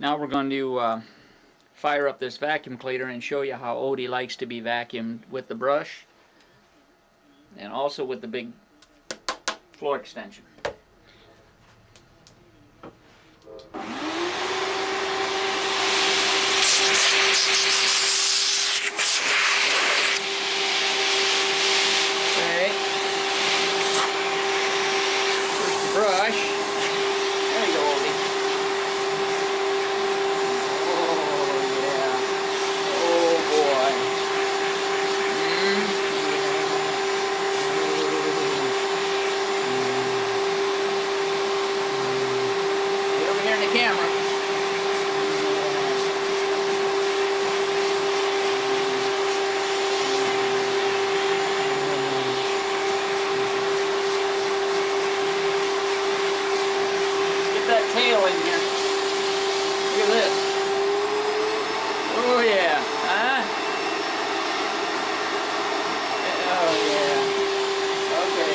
Now we're going to fire up this vacuum cleaner and show you how Odie likes to be vacuumed with the brush and also with the big floor extension. Okay. First the brush. There you go, Odie. Camera. Get that tail in here. Look at this. Oh yeah. Huh? Oh yeah. Okay.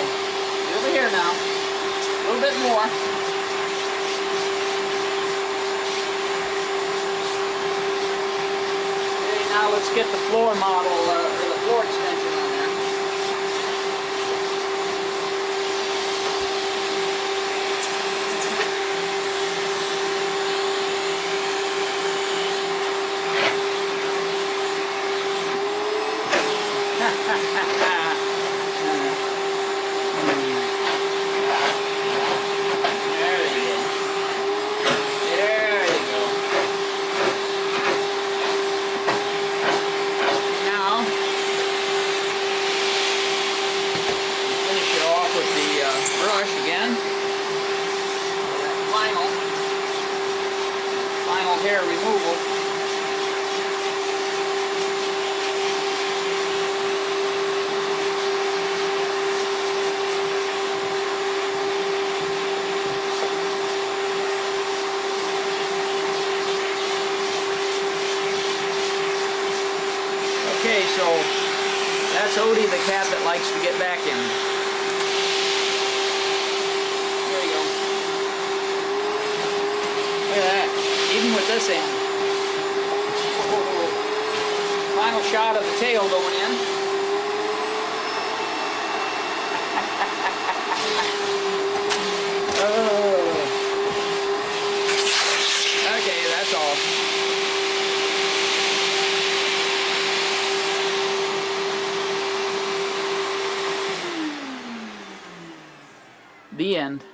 Over here now. A little bit more. Now let's get the floor model, or the floor extension on there. Brush again. Final hair removal. Okay, so that's Odie the cat that likes to get back in. Look at that, even with this end. Final shot of the tail going in. Oh. Okay, that's all. The end.